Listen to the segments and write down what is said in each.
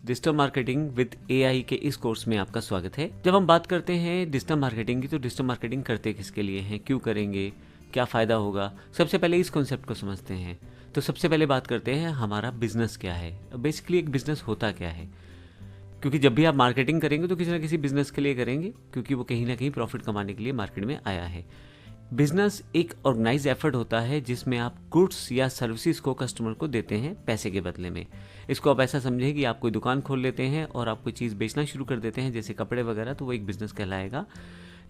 Digital marketing with AI के इस course में आपका स्वागत है। जब हम बात करते हैं डिजिटल मार्केटिंग की, तो डिजिटल मार्केटिंग करते किसके लिए हैं, क्यों करेंगे, क्या फ़ायदा होगा, सबसे पहले इस कॉन्सेप्ट को समझते हैं। तो सबसे पहले बात करते हैं हमारा बिजनेस क्या है। बेसिकली एक बिजनेस होता क्या है, क्योंकि जब भी आप मार्केटिंग करेंगे तो किसी ना किसी बिजनेस के लिए करेंगे, क्योंकि वो कहीं ना कहीं प्रॉफिट कमाने के लिए मार्केट में आया है। बिजनेस एक ऑर्गेनाइज एफर्ट होता है जिसमें आप गुड्स या सर्विसेज को कस्टमर को देते हैं पैसे के बदले में। इसको आप ऐसा समझें कि आप कोई दुकान खोल लेते हैं और आप कोई चीज़ बेचना शुरू कर देते हैं, जैसे कपड़े वगैरह, तो वो एक बिज़नेस कहलाएगा।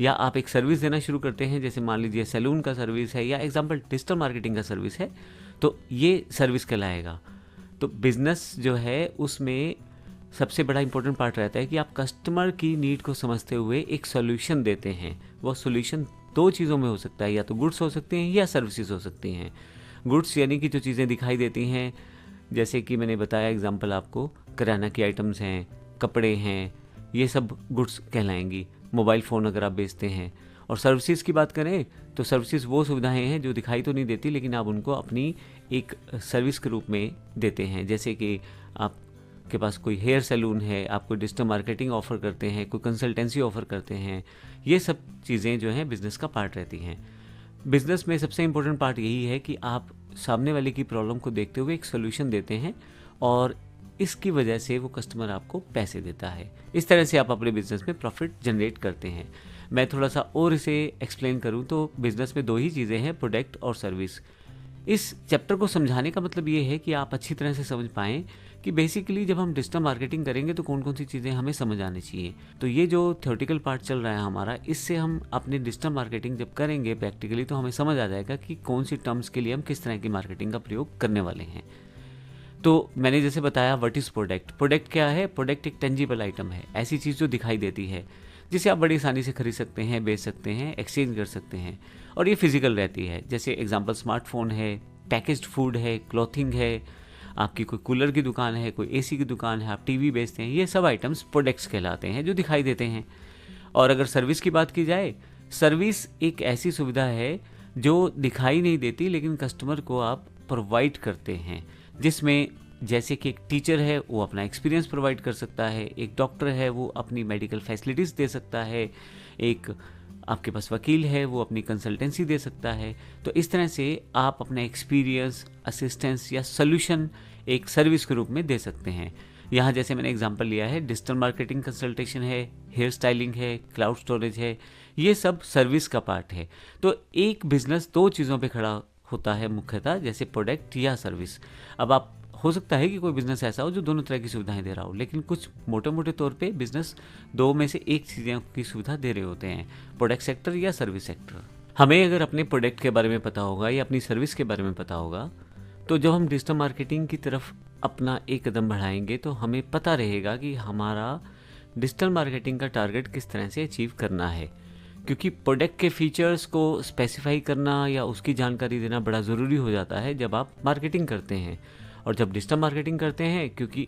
या आप एक सर्विस देना शुरू करते हैं, जैसे मान लीजिए सैलून का सर्विस है, या एग्जाम्पल डिजिटल मार्केटिंग का सर्विस है, तो ये सर्विस कहलाएगा। तो बिज़नेस जो है उसमें सबसे बड़ा इंपॉर्टेंट पार्ट रहता है कि आप कस्टमर की नीड को समझते हुए एक सोल्यूशन देते हैं। वो सोल्यूशन दो चीज़ों में हो सकता है, या तो गुड्स हो सकते हैं या सर्विसेज हो सकती हैं। गुड्स यानी कि जो चीज़ें दिखाई देती हैं, जैसे कि मैंने बताया एग्जांपल आपको, किराना की आइटम्स हैं, कपड़े हैं, ये सब गुड्स कहलाएंगी। मोबाइल फ़ोन अगर आप बेचते हैं। और सर्विसेज की बात करें तो सर्विसेज वो सुविधाएं हैं जो दिखाई तो नहीं देती, लेकिन आप उनको अपनी एक सर्विस के रूप में देते हैं। जैसे कि आप के पास कोई हेयर सैलून है, आप कोई डिजिटल मार्केटिंग ऑफर करते हैं, कोई कंसल्टेंसी ऑफर करते हैं, ये सब चीज़ें जो हैं बिज़नेस का पार्ट रहती हैं। बिज़नेस में सबसे इम्पोर्टेंट पार्ट यही है कि आप सामने वाले की प्रॉब्लम को देखते हुए एक सोल्यूशन देते हैं और इसकी वजह से वो कस्टमर आपको पैसे देता है। इस तरह से आप अपने बिज़नेस में प्रॉफिट जनरेट करते हैं। मैं थोड़ा सा और इसे एक्सप्लेन करूँ तो बिज़नेस में दो ही चीज़ें हैं, प्रोडक्ट और सर्विस। इस चैप्टर को समझाने का मतलब ये है कि आप अच्छी तरह से समझ पाएँ कि बेसिकली जब हम डिजिटल मार्केटिंग करेंगे तो कौन कौन सी चीज़ें हमें समझ आनी चाहिए। तो ये जो थ्योरेटिकल पार्ट चल रहा है हमारा, इससे हम अपने डिजिटल मार्केटिंग जब करेंगे प्रैक्टिकली, तो हमें समझ आ जाएगा कि कौन सी टर्म्स के लिए हम किस तरह की मार्केटिंग का प्रयोग करने वाले हैं। तो मैंने जैसे बताया, व्हाट इज़ प्रोडक्ट। प्रोडक्ट क्या है? प्रोडक्ट एक टेंजिबल आइटम है, ऐसी चीज़ जो दिखाई देती है, जिसे आप बड़ी आसानी से खरीद सकते हैं, बेच सकते हैं, एक्सचेंज कर सकते हैं, और ये फिजिकल रहती है। जैसे एग्जांपल स्मार्टफोन है, पैकेज्ड फूड है, क्लॉथिंग है, आपकी कोई कूलर की दुकान है, कोई एसी की दुकान है, आप टीवी बेचते हैं, ये सब आइटम्स प्रोडक्ट्स कहलाते हैं जो दिखाई देते हैं। और अगर सर्विस की बात की जाए, सर्विस एक ऐसी सुविधा है जो दिखाई नहीं देती, लेकिन कस्टमर को आप प्रोवाइड करते हैं, जिसमें जैसे कि एक टीचर है वो अपना एक्सपीरियंस प्रोवाइड कर सकता है, एक डॉक्टर है वो अपनी मेडिकल फैसिलिटीज़ दे सकता है, एक आपके पास वकील है वो अपनी कंसल्टेंसी दे सकता है। तो इस तरह से आप अपना एक्सपीरियंस, असिस्टेंस या सोल्यूशन एक सर्विस के रूप में दे सकते हैं। यहाँ जैसे मैंने एग्जांपल लिया है, डिजिटल मार्केटिंग कंसल्टेशन है, हेयर स्टाइलिंग है, क्लाउड स्टोरेज है, ये सब सर्विस का पार्ट है। तो एक बिजनेस दो चीज़ों पे खड़ा होता है मुख्यतः, जैसे प्रोडक्ट या सर्विस। अब आप हो सकता है कि कोई बिजनेस ऐसा हो जो दोनों तरह की सुविधाएं दे रहा हो, लेकिन कुछ मोटे मोटे तौर पे बिजनेस दो में से एक चीज़ों की सुविधा दे रहे होते हैं, प्रोडक्ट सेक्टर या सर्विस सेक्टर। हमें अगर अपने प्रोडक्ट के बारे में पता होगा या अपनी सर्विस के बारे में पता होगा, तो जब हम डिजिटल मार्केटिंग की तरफ अपना एक कदम बढ़ाएंगे तो हमें पता रहेगा कि हमारा डिजिटल मार्केटिंग का टारगेट किस तरह से अचीव करना है। क्योंकि प्रोडक्ट के फीचर्स को स्पेसिफाई करना या उसकी जानकारी देना बड़ा ज़रूरी हो जाता है जब आप मार्केटिंग करते हैं। और जब डिजिटल मार्केटिंग करते हैं, क्योंकि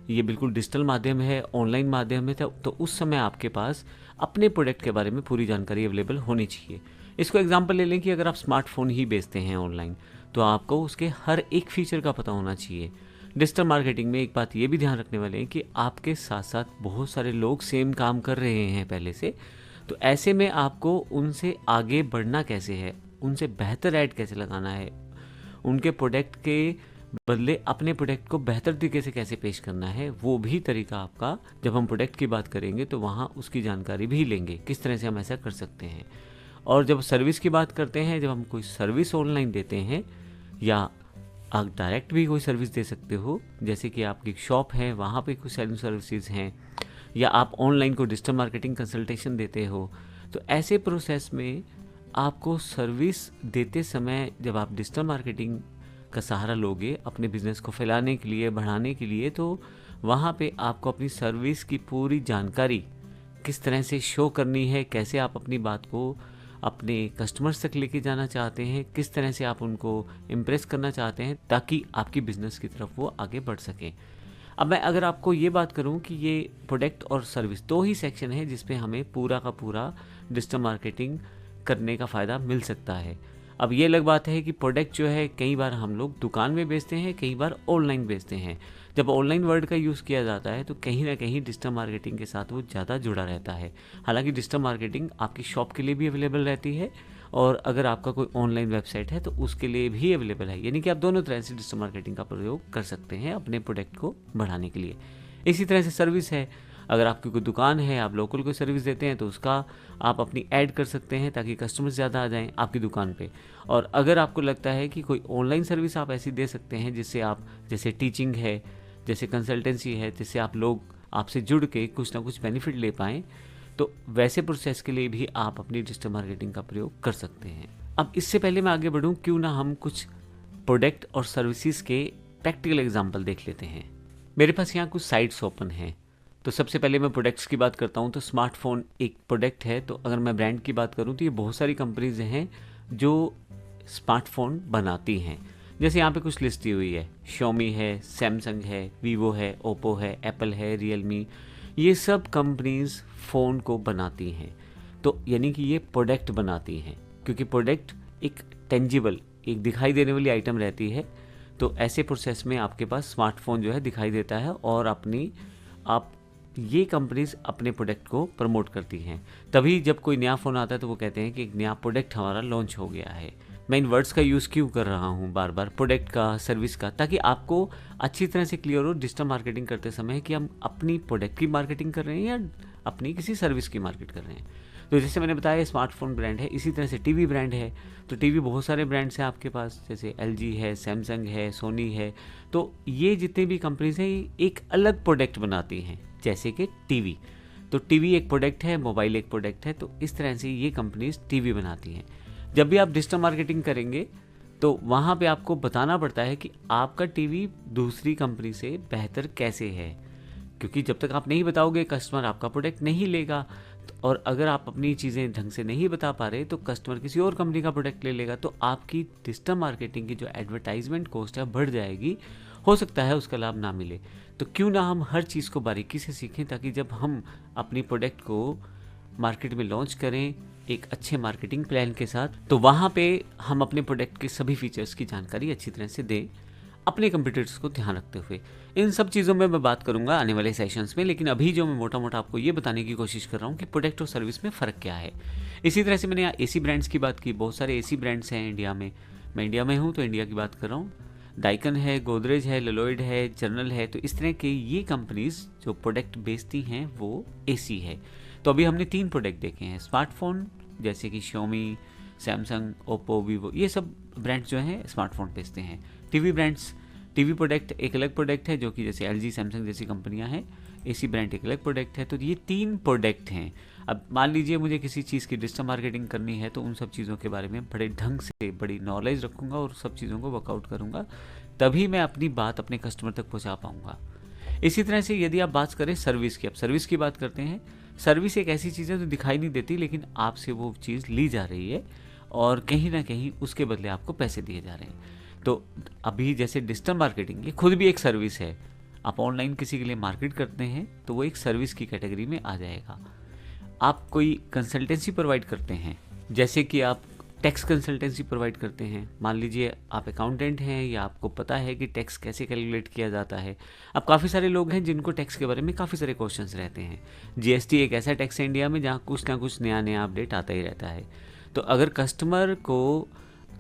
ये बिल्कुल डिजिटल माध्यम है, ऑनलाइन माध्यम है, तो उस समय आपके पास अपने प्रोडक्ट के बारे में पूरी जानकारी अवेलेबल होनी चाहिए। इसको एग्जांपल ले लें कि अगर आप स्मार्टफोन ही बेचते हैं ऑनलाइन, तो आपको उसके हर एक फीचर का पता होना चाहिए। डिजिटल मार्केटिंग में एक बात ये भी ध्यान रखने वाले हैं कि आपके साथ साथ बहुत सारे लोग सेम काम कर रहे हैं पहले से, तो ऐसे में आपको उनसे आगे बढ़ना कैसे है, उनसे बेहतर ऐड कैसे लगाना है, उनके प्रोडक्ट के बदले अपने प्रोडक्ट को बेहतर तरीके से कैसे पेश करना है, वो भी तरीका आपका, जब हम प्रोडक्ट की बात करेंगे तो वहाँ उसकी जानकारी भी लेंगे, किस तरह से हम ऐसा कर सकते हैं। और जब सर्विस की बात करते हैं, जब हम कोई सर्विस ऑनलाइन देते हैं, या आप डायरेक्ट भी कोई सर्विस दे सकते हो, जैसे कि आपकी शॉप है, वहाँ पे कुछ सेलिंग सर्विसेज हैं, या आप ऑनलाइन को डिजिटल मार्केटिंग कंसल्टेशन देते हो, तो ऐसे प्रोसेस में आपको सर्विस देते समय जब आप डिजिटल मार्केटिंग का सहारा लोगे अपने बिजनेस को फैलाने के लिए, बढ़ाने के लिए, तो वहाँ पे आपको अपनी सर्विस की पूरी जानकारी किस तरह से शो करनी है, कैसे आप अपनी बात को अपने कस्टमर्स तक लेके जाना चाहते हैं, किस तरह से आप उनको इम्प्रेस करना चाहते हैं, ताकि आपकी बिज़नेस की तरफ वो आगे बढ़ सकें। अब मैं अगर आपको ये बात करूं कि ये प्रोडक्ट और सर्विस दो ही सेक्शन है जिस पे हमें पूरा का पूरा डिजिटल मार्केटिंग करने का फ़ायदा मिल सकता है। अब ये अलग बात है कि प्रोडक्ट जो है कई बार हम लोग दुकान में बेचते हैं, कई बार ऑनलाइन बेचते हैं। जब ऑनलाइन वर्ड का यूज़ किया जाता है तो कहीं ना कहीं डिजिटल मार्केटिंग के साथ वो ज़्यादा जुड़ा रहता है। हालांकि डिजिटल मार्केटिंग आपकी शॉप के लिए भी अवेलेबल रहती है, और अगर आपका कोई ऑनलाइन वेबसाइट है तो उसके लिए भी अवेलेबल है, यानी कि आप दोनों तरह से डिजिटल मार्केटिंग का प्रयोग कर सकते हैं अपने प्रोडक्ट को बढ़ाने के लिए। इसी तरह से सर्विस है, अगर आपकी कोई दुकान है, आप लोकल कोई सर्विस देते हैं तो उसका आप अपनी ऐड कर सकते हैं ताकि कस्टमर ज़्यादा आ जाएं आपकी दुकान पे। और अगर आपको लगता है कि कोई ऑनलाइन सर्विस आप ऐसी दे सकते हैं जिससे आप, जैसे टीचिंग है, जैसे कंसल्टेंसी है, जिससे आप लोग आपसे जुड़ के कुछ ना कुछ बेनिफिट ले पाएँ, तो वैसे प्रोसेस के लिए भी आप अपनी डिजिटल मार्केटिंग का प्रयोग कर सकते हैं। अब इससे पहले मैं आगे बढ़ूँ, क्यों ना हम कुछ प्रोडक्ट और सर्विसेज के प्रैक्टिकल एग्जांपल देख लेते हैं। मेरे पास यहाँ कुछ साइट्स ओपन हैं। तो सबसे पहले मैं प्रोडक्ट्स की बात करता हूँ तो स्मार्टफोन एक प्रोडक्ट है। तो अगर मैं ब्रांड की बात करूँ तो ये बहुत सारी कंपनीज हैं जो स्मार्टफोन बनाती हैं। जैसे यहाँ पे कुछ लिस्ट दी हुई है, Xiaomi है, सैमसंग है, वीवो है, ओप्पो है, एप्पल है, रियलमी, ये सब कंपनीज फ़ोन को बनाती हैं। तो यानी कि ये प्रोडक्ट बनाती हैं, क्योंकि प्रोडक्ट एक टेंजिबल, एक दिखाई देने वाली आइटम रहती है। तो ऐसे प्रोसेस में आपके पास स्मार्टफोन जो है दिखाई देता है और आप ये कंपनीज अपने प्रोडक्ट को प्रमोट करती हैं। तभी जब कोई नया फ़ोन आता है तो वो कहते हैं कि एक नया प्रोडक्ट हमारा लॉन्च हो गया है। मैं इन वर्ड्स का यूज़ क्यों कर रहा हूँ बार बार, प्रोडक्ट का, सर्विस का, ताकि आपको अच्छी तरह से क्लियर हो डिजिटल मार्केटिंग करते समय कि हम अपनी प्रोडक्ट की मार्केटिंग कर रहे हैं या अपनी किसी सर्विस की मार्केट कर रहे हैं। तो जैसे मैंने बताया स्मार्टफोन ब्रांड है, इसी तरह से टीवी ब्रांड है। तो टीवी बहुत सारे ब्रांड्स हैं आपके पास, जैसे LG है, सैमसंग है, सोनी है। तो ये जितने भी कंपनीज हैं एक अलग प्रोडक्ट बनाती हैं, जैसे कि टीवी। तो टीवी एक प्रोडक्ट है, मोबाइल एक प्रोडक्ट है। तो इस तरह से ये कंपनीज टीवी बनाती हैं। जब भी आप डिजिटल मार्केटिंग करेंगे तो वहाँ पे आपको बताना पड़ता है कि आपका टीवी दूसरी कंपनी से बेहतर कैसे है, क्योंकि जब तक आप नहीं बताओगे कस्टमर आपका प्रोडक्ट नहीं लेगा। और अगर आप अपनी चीज़ें ढंग से नहीं बता पा रहे तो कस्टमर किसी और कंपनी का प्रोडक्ट ले लेगा। तो आपकी डिजिटल मार्केटिंग की जो एडवर्टाइजमेंट कॉस्ट है बढ़ जाएगी, हो सकता है उसका लाभ ना मिले। तो क्यों ना हम हर चीज़ को बारीकी से सीखें, ताकि जब हम अपनी प्रोडक्ट को मार्केट में लॉन्च करें एक अच्छे मार्केटिंग प्लान के साथ, तो वहाँ पे हम अपने प्रोडक्ट के सभी फीचर्स की जानकारी अच्छी तरह से दें, अपने कंप्यूटर्स को ध्यान रखते हुए। इन सब चीज़ों में मैं बात करूंगा आने वाले सेशंस में, लेकिन अभी जो मैं मोटा मोटा आपको ये बताने की कोशिश कर रहा हूँ कि प्रोडक्ट और सर्विस में फ़र्क क्या है। इसी तरह से मैंने यहाँ AC ब्रांड्स की बात की, बहुत सारे AC ब्रांड्स हैं इंडिया में। मैं इंडिया में हूँ तो इंडिया की बात कर रहा हूँ। डाइकन है, गोदरेज है, लेलॉयड है, जर्नल है। तो इस तरह के ये कंपनीज जो प्रोडक्ट बेचती हैं वो AC है। तो अभी हमने 3 प्रोडक्ट देखे हैं, स्मार्टफोन जैसे कि Xiaomi, सैमसंग, ओप्पो, वीवो, ये सब ब्रांड्स जो हैं स्मार्टफोन बेचते हैं। टीवी ब्रांड्स, टीवी प्रोडक्ट एक अलग प्रोडक्ट है, जो कि जैसे LG, सैमसंग जैसी कंपनियां हैं। AC ब्रांड एक अलग प्रोडक्ट है। तो ये 3 प्रोडक्ट हैं। अब मान लीजिए मुझे किसी चीज़ की डिजिटल मार्केटिंग करनी है तो उन सब चीज़ों के बारे में बड़े ढंग से बड़ी नॉलेज रखूँगा और सब चीज़ों को वर्कआउट करूँगा, तभी मैं अपनी बात अपने कस्टमर तक पहुँचा पाऊँगा। इसी तरह से यदि आप बात करें सर्विस की, अब सर्विस की बात करते हैं। सर्विस एक ऐसी चीज़ है जो दिखाई नहीं देती, लेकिन आपसे वो चीज़ ली जा रही है और कहीं ना कहीं उसके बदले आपको पैसे दिए जा रहे हैं। तो अभी जैसे डिजिटल मार्केटिंग ये खुद भी एक सर्विस है। आप ऑनलाइन किसी के लिए मार्केट करते हैं तो वो एक सर्विस की कैटेगरी में आ जाएगा। आप कोई कंसल्टेंसी प्रोवाइड करते हैं, जैसे कि आप टैक्स कंसल्टेंसी प्रोवाइड करते हैं। मान लीजिए आप अकाउंटेंट हैं या आपको पता है कि टैक्स कैसे कैलकुलेट किया जाता है। अब काफ़ी सारे लोग हैं जिनको टैक्स के बारे में काफ़ी सारे क्वेश्चंस रहते हैं। GST एक ऐसा टैक्स है इंडिया में जहाँ कुछ ना कुछ नया अपडेट आता ही रहता है। तो अगर कस्टमर को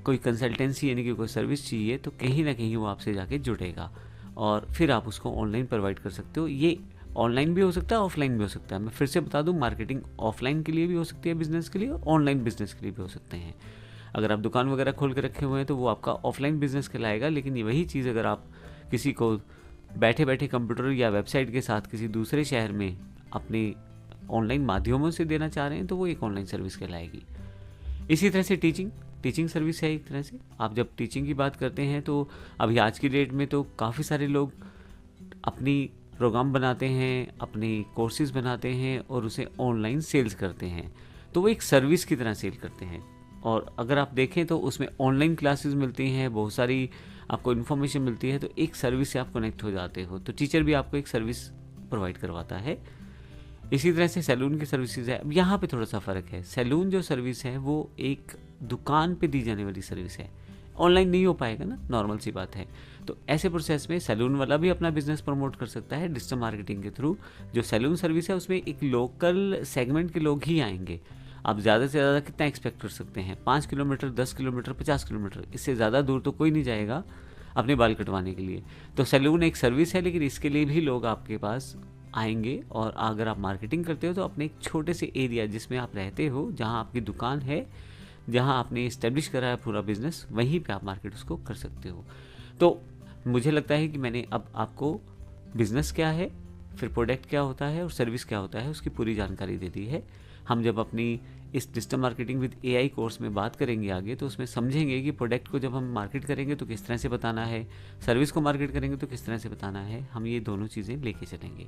कोई कंसल्टेंसी यानी कि कोई सर्विस चाहिए तो कहीं ना कहीं वो आपसे जाके जुड़ेगा और फिर आप उसको ऑनलाइन प्रोवाइड कर सकते हो। ये ऑनलाइन भी हो सकता है, ऑफलाइन भी हो सकता है। मैं फिर से बता दूं, मार्केटिंग ऑफलाइन के लिए भी हो सकती है बिजनेस के लिए, ऑनलाइन बिजनेस के लिए भी हो सकते हैं। अगर आप दुकान वगैरह खोल के रखे हुए हैं तो वो आपका ऑफलाइन बिजनेस कहलाएगा। लेकिन ये वही चीज़ अगर आप किसी को बैठे बैठे कंप्यूटर या वेबसाइट के साथ किसी दूसरे शहर में अपने ऑनलाइन माध्यमों से देना चाह रहे हैं तो वो एक ऑनलाइन सर्विस कहलाएगी। इसी तरह से टीचिंग सर्विस है एक तरह से। आप जब टीचिंग की बात करते हैं तो अभी आज की डेट में तो काफ़ी सारे लोग अपनी प्रोग्राम बनाते हैं, अपने कोर्सेज बनाते हैं और उसे ऑनलाइन सेल्स करते हैं। तो वो एक सर्विस की तरह सेल करते हैं। और अगर आप देखें तो उसमें ऑनलाइन क्लासेस मिलती हैं, बहुत सारी आपको इन्फॉर्मेशन मिलती है। तो एक सर्विस से आप कनेक्ट हो जाते हो। तो टीचर भी आपको एक सर्विस प्रोवाइड करवाता है। इसी तरह से सैलून की सर्विसेज है। अब यहाँ पे थोड़ा सा फ़र्क है। सैलून जो सर्विस है वो एक दुकान पे दी जाने वाली सर्विस है, ऑनलाइन नहीं हो पाएगा ना, नॉर्मल सी बात है। तो ऐसे प्रोसेस में सैलून वाला भी अपना बिजनेस प्रमोट कर सकता है डिजिटल मार्केटिंग के थ्रू। जो सैलून सर्विस है उसमें एक लोकल सेगमेंट के लोग ही आएंगे। आप ज़्यादा से ज़्यादा कितना एक्सपेक्ट कर सकते हैं? 5 किलोमीटर, 10 किलोमीटर, 50 किलोमीटर, इससे ज़्यादा दूर तो कोई नहीं जाएगा अपने बाल कटवाने के लिए। तो सैलून एक सर्विस है, लेकिन इसके लिए भी लोग आपके पास आएंगे। और अगर आप मार्केटिंग करते हो तो अपने एक छोटे से एरिया जिसमें आप रहते हो, जहाँ आपकी दुकान है, जहाँ आपने इस्टेब्लिश करा है पूरा बिजनेस, वहीं पे आप मार्केट उसको कर सकते हो। तो मुझे लगता है कि मैंने अब आपको बिजनेस क्या है, फिर प्रोडक्ट क्या होता है और सर्विस क्या होता है उसकी पूरी जानकारी दे दी है। हम जब अपनी इस digital marketing with AI course में बात करेंगे आगे, तो उसमें समझेंगे कि प्रोडक्ट को जब हम मार्केट करेंगे तो किस तरह से बताना है, सर्विस को मार्केट करेंगे तो किस तरह से बताना है। हम ये दोनों चीज़ें लेके चलेंगे।